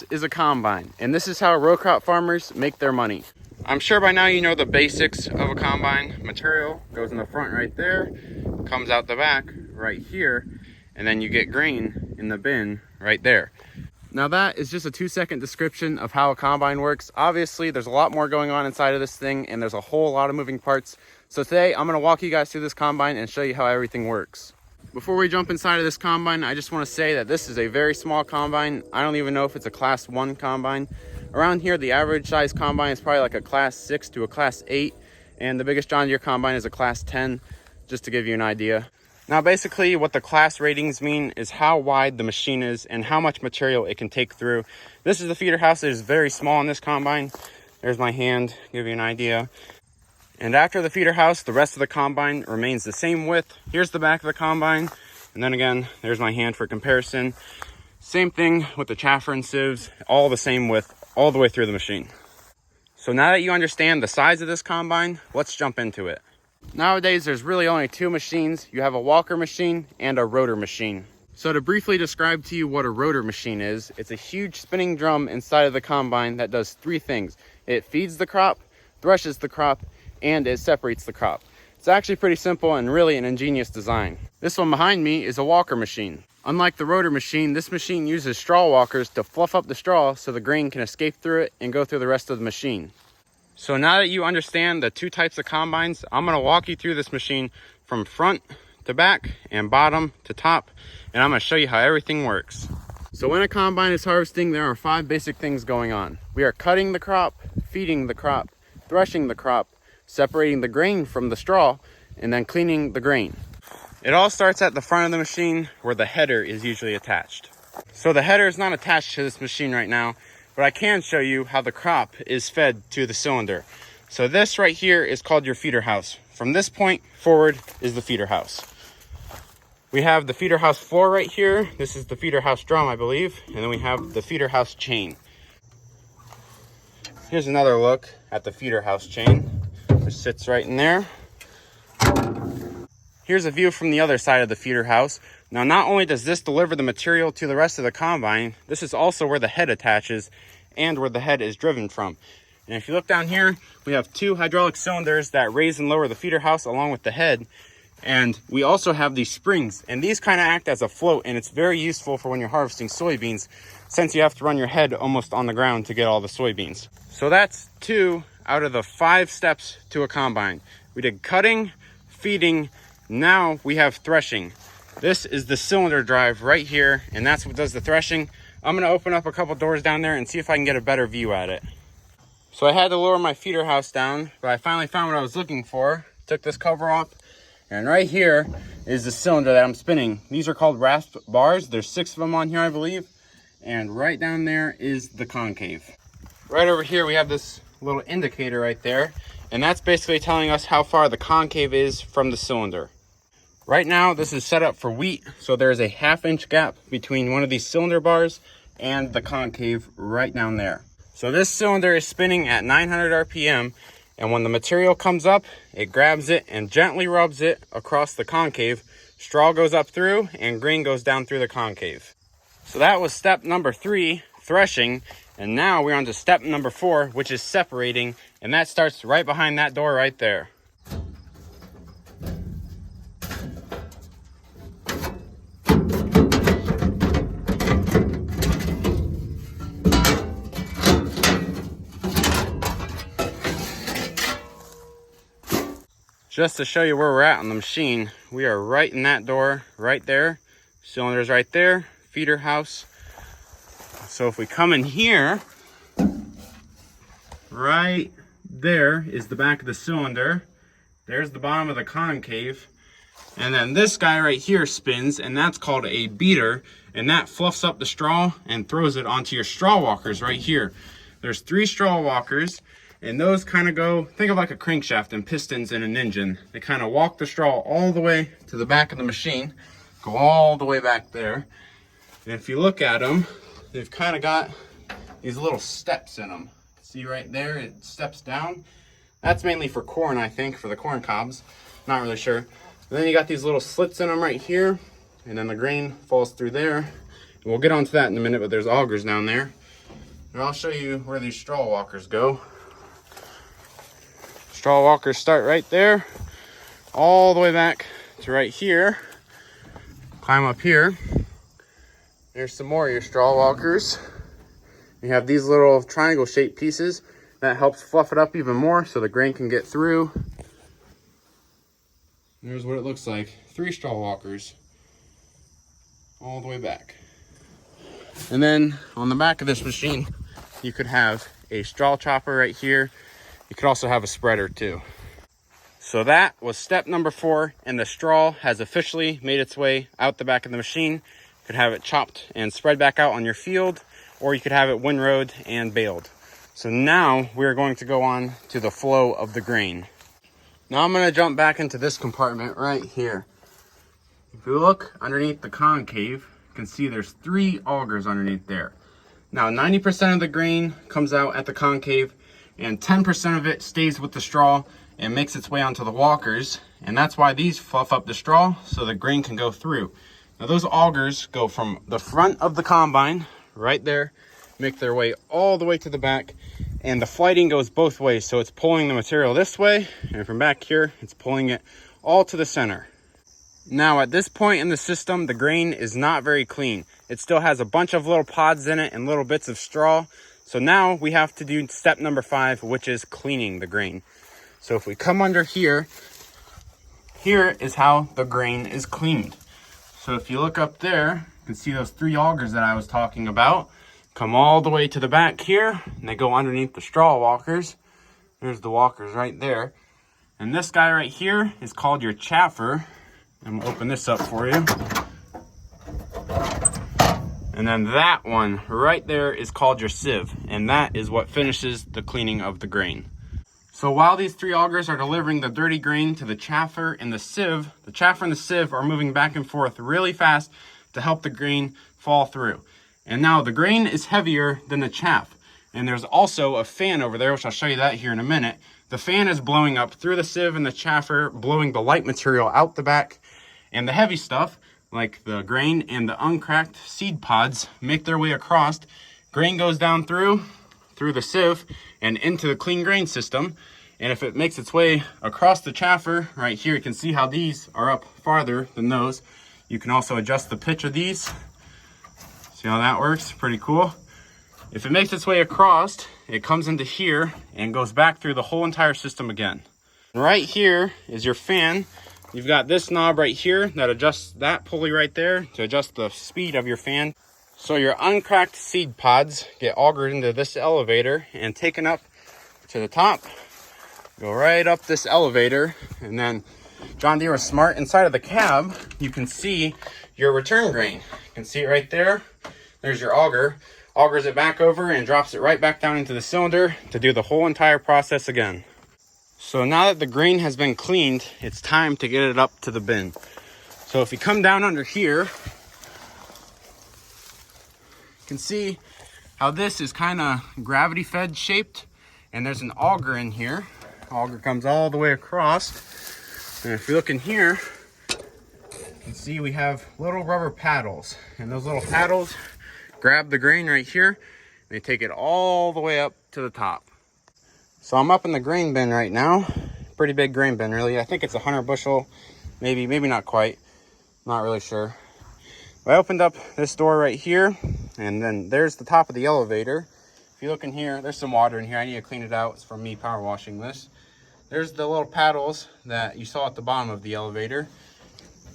is a combine, and this is how row crop farmers make their money. I'm sure by now you know the basics of a combine. Material goes in the front right there, comes out the back right here, and then you get grain in the bin right there. Now that is just a 2-second description of how a combine works. Obviously, there's a lot more going on inside of this thing, and there's a whole lot of moving parts. So today, I'm gonna walk you guys through this combine and show you how everything works. Before we jump inside of this combine, I just wanna say that this is a very small combine. I don't even know if it's a class 1 combine. Around here, the average size combine is probably like a class 6 to a class 8, and the biggest John Deere combine is a class 10, just to give you an idea. Now basically what the class ratings mean is how wide the machine is and how much material it can take through. This is the feeder house. It is very small in this combine. There's my hand, give you an idea. And after the feeder house, the rest of the combine remains the same width. Here's the back of the combine. And then again, there's my hand for comparison. Same thing with the chaffer and sieves, all the same width all the way through the machine. So now that you understand the size of this combine, let's jump into it. Nowadays, there's really only 2 machines. You have a walker machine and a rotor machine. So to briefly describe to you what a rotor machine is, it's a huge spinning drum inside of the combine that does 3 things. It feeds the crop, threshes the crop, and it separates the crop. It's actually pretty simple and really an ingenious design. This one behind me is a walker machine. Unlike the rotor machine, this machine uses straw walkers to fluff up the straw so the grain can escape through it and go through the rest of the machine. So now that you understand the 2 types of combines, I'm going to walk you through this machine from front to back and bottom to top, and I'm going to show you how everything works. So when a combine is harvesting, there are 5 basic things going on. We are cutting the crop, feeding the crop, threshing the crop, separating the grain from the straw, and then cleaning the grain. It all starts at the front of the machine where the header is usually attached. So the header is not attached to this machine right now, but I can show you how the crop is fed to the cylinder. So this right here is called your feeder house. From this point forward is the feeder house. We have the feeder house floor right here. This is the feeder house drum, I believe. And then we have the feeder house chain. Here's another look at the feeder house chain, which sits right in there. Here's a view from the other side of the feeder house. Now, not only does this deliver the material to the rest of the combine, this is also where the head attaches and where the head is driven from. And if you look down here, we have 2 hydraulic cylinders that raise and lower the feeder house along with the head. And we also have these springs, and these kind of act as a float, and it's very useful for when you're harvesting soybeans, since you have to run your head almost on the ground to get all the soybeans. So that's 2 out of the 5 steps to a combine. We did cutting, feeding, now we have threshing. This is the cylinder drive right here, and that's what does the threshing. I'm gonna open up a couple doors down there and see if I can get a better view at it. So I had to lower my feeder house down, but I finally found what I was looking for. Took this cover off, and right here is the cylinder that I'm spinning. These are called rasp bars. There's 6 of them on here, I believe. And right down there is the concave. Right over here, we have this little indicator right there, and that's basically telling us how far the concave is from the cylinder. Right now, this is set up for wheat, so there's a 1/2 inch gap between one of these cylinder bars and the concave right down there. So this cylinder is spinning at 900 RPM, and when the material comes up, it grabs it and gently rubs it across the concave. Straw goes up through and grain goes down through the concave. So that was step number 3, threshing, and now we're on to step number 4, which is separating, and that starts right behind that door right there. Just to show you where we're at on the machine, we are right in that door right there. Cylinders right there, feeder house. So if we come in here, right there is the back of the cylinder. There's the bottom of the concave. And then this guy right here spins, and that's called a beater. And that fluffs up the straw and throws it onto your straw walkers right here. There's 3 straw walkers. And those kind of go, think of like a crankshaft and pistons in an engine. They kind of walk the straw all the way to the back of the machine, go all the way back there. And if you look at them, they've kind of got these little steps in them. See right there, it steps down. That's mainly for corn, I think, for the corn cobs. Not really sure. And then you got these little slits in them right here, and then the grain falls through there. And we'll get onto that in a minute, but there's augers down there. And I'll show you where these straw walkers go. Straw walkers start right there, all the way back to right here. Climb up here. There's some more of your straw walkers. You have these little triangle shaped pieces that helps fluff it up even more so the grain can get through. There's what it looks like. 3 straw walkers all the way back. And then on the back of this machine, you could have a straw chopper right here. You could also have a spreader too. So that was step number 4, and the straw has officially made its way out the back of the machine. You could have it chopped and spread back out on your field, or you could have it windrowed and baled. So now we're going to go on to the flow of the grain. Now I'm going to jump back into this compartment right here. If you look underneath the concave, you can see there's 3 augers underneath there. Now 90% of the grain comes out at the concave, and 10% of it stays with the straw and makes its way onto the walkers, and that's why these fluff up the straw so the grain can go through. Now those augers go from the front of the combine right there, make their way all the way to the back, and the flighting goes both ways, so it's pulling the material this way, and from back here it's pulling it all to the center. Now at this point in the system, the grain is not very clean. It still has a bunch of little pods in it and little bits of straw. So now we have to do step number 5, which is cleaning the grain. So if we come under here, here is how the grain is cleaned. So if you look up there, you can see those 3 augers that I was talking about. Come all the way to the back here, and they go underneath the straw walkers. There's the walkers right there. And this guy right here is called your chaffer. I'm gonna open this up for you. And then that one right there is called your sieve, and that is what finishes the cleaning of the grain. So while these 3 augers are delivering the dirty grain to the chaffer and the sieve, the chaffer and the sieve are moving back and forth really fast to help the grain fall through. And now the grain is heavier than the chaff. And there's also a fan over there, which I'll show you that here in a minute. The fan is blowing up through the sieve and the chaffer, blowing the light material out the back. And the heavy stuff, like the grain and the uncracked seed pods, make their way across. Grain goes down through the sieve and into the clean grain system. And if it makes its way across the chaffer, right here, you can see how these are up farther than those. You can also adjust the pitch of these. See how that works? Pretty cool. If it makes its way across, it comes into here and goes back through the whole entire system again. Right here is your fan. You've got this knob right here that adjusts that pulley right there to adjust the speed of your fan. So your uncracked seed pods get augered into this elevator and taken up to the top. Go right up this elevator, and then John Deere is smart. Inside of the cab, you can see your return grain. You can see it right there. There's your auger. Augers it back over and drops it right back down into the cylinder to do the whole entire process again. So now that the grain has been cleaned, it's time to get it up to the bin. So if you come down under here, you can see how this is kind of gravity fed shaped, and there's an auger in here. Auger comes all the way across, and if you look in here, you can see we have little rubber paddles, and those little paddles grab the grain right here, and they take it all the way up to the top. So I'm up in the grain bin right now. Pretty big grain bin, really. I think it's 100 bushel, maybe not quite. Not really sure. I opened up this door right here, and then there's the top of the elevator. If you look in here, there's some water in here. I need to clean it out. It's from me power washing this. There's the little paddles that you saw at the bottom of the elevator.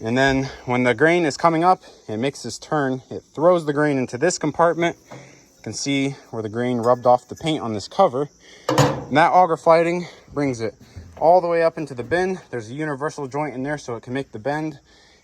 And then when the grain is coming up, it makes this turn. It throws the grain into this compartment. You can see where the grain rubbed off the paint on this cover. And that auger flighting brings it all the way up into the bin. There's a universal joint in there so it can make the bend.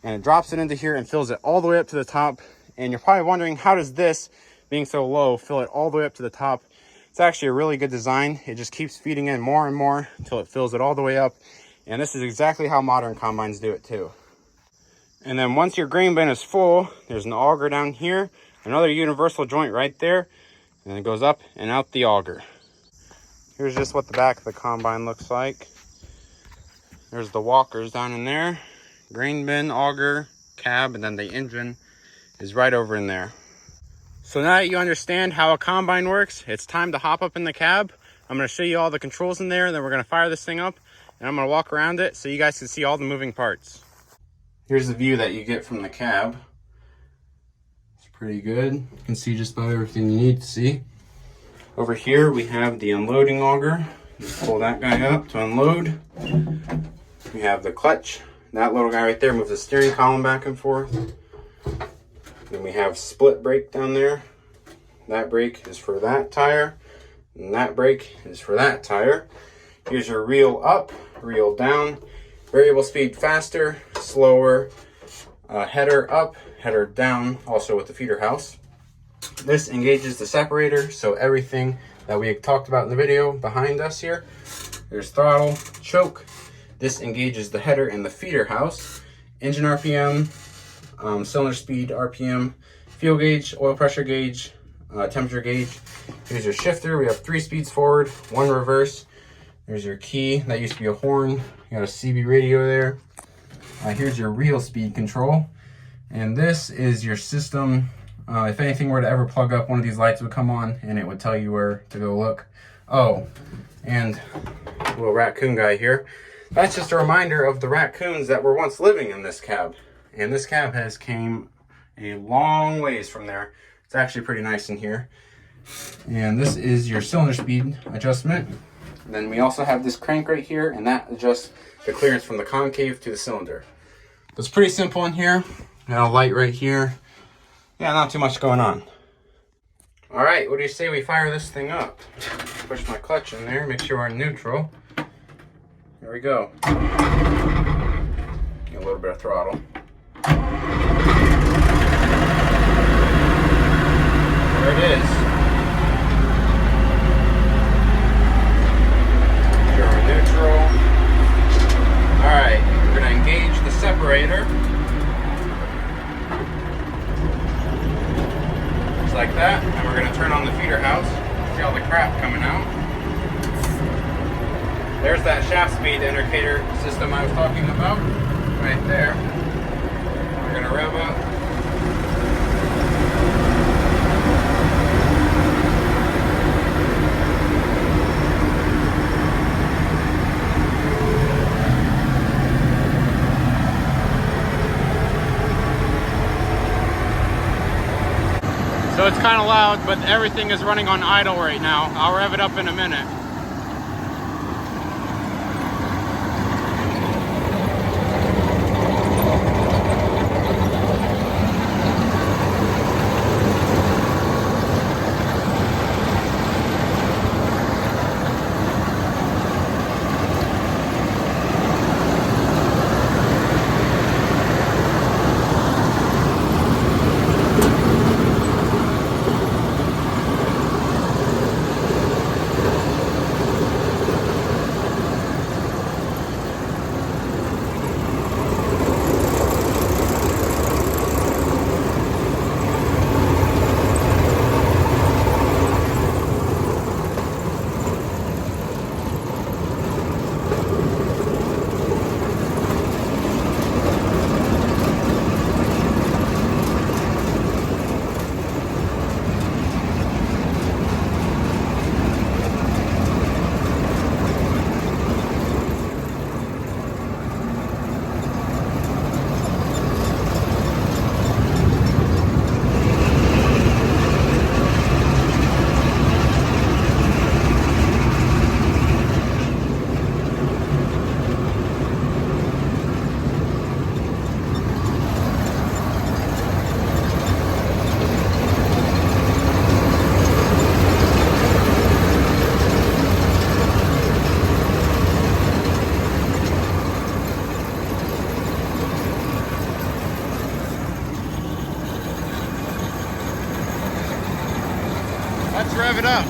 And it drops it into here and fills it all the way up to the top. And you're probably wondering, how does this, being so low, fill it all the way up to the top? It's actually a really good design. It just keeps feeding in more and more until it fills it all the way up. And this is exactly how modern combines do it too. And then once your grain bin is full, there's an auger down here, another universal joint right there, and it goes up and out the auger. Here's just what the back of the combine looks like. There's the walkers down in there, grain bin, auger, cab, and then the engine is right over in there. So now that you understand how a combine works, it's time to hop up in the cab. I'm going to show you all the controls in there, and then we're going to fire this thing up, and I'm going to walk around it so you guys can see all the moving parts. Here's the view that you get from the cab. It's pretty good. You can see just about everything you need to see. Over here we have the unloading auger. You pull that guy up to unload. We have the clutch. That little guy right there moves the steering column back and forth. Then we have split brake down there. That brake is for that tire, and that brake is for that tire. Here's your reel up, reel down, variable speed faster, slower, header up, header down, also with the feeder house. This engages the separator, so everything that we talked about in the video behind us here. There's throttle, choke. This engages the header and the feeder house. Engine RPM, cylinder speed, RPM, fuel gauge, oil pressure gauge, temperature gauge. Here's your shifter. We have 3 speeds forward, 1 reverse. There's your key. That used to be a horn. You got a CB radio there. Here's your reel speed control. And this is your system. If anything were to ever plug up, one of these lights would come on and it would tell you where to go look. Oh, and a little raccoon guy here. That's just a reminder of the raccoons that were once living in this cab. And this cab has came a long ways from there. It's actually pretty nice in here. And this is your cylinder speed adjustment. And then we also have this crank right here, and that adjusts the clearance from the concave to the cylinder. It's pretty simple in here. Got a light right here. Yeah, not too much going on. All right, what do you say we fire this thing up? Push my clutch in there, make sure we're in neutral. Here we go. Get a little bit of throttle. There it is. You're in neutral. All right, we're gonna engage the separator. Just like that, and we're gonna turn on the feeder house. See all the crap coming out. There's that shaft speed indicator system I was talking about, right there. We're gonna rev up. So it's kind of loud, but everything is running on idle right now. I'll rev it up in a minute. Let's rev it up.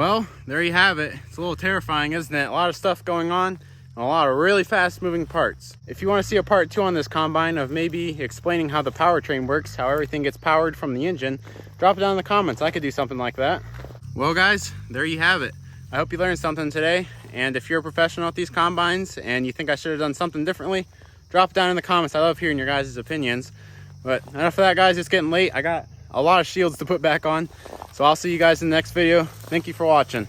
Well, there you have it. It's a little terrifying, isn't it? A lot of stuff going on and a lot of really fast moving parts. If you want to see a part 2 on this combine of maybe explaining how the powertrain works, how everything gets powered from the engine, drop it down in the comments. I could do something like that. Well guys, there you have it. I hope you learned something today. And if you're a professional at these combines and you think I should have done something differently, drop it down in the comments. I love hearing your guys' opinions. But enough of that, guys. It's getting late. I got a lot of shields to put back on. So I'll see you guys in the next video. Thank you for watching.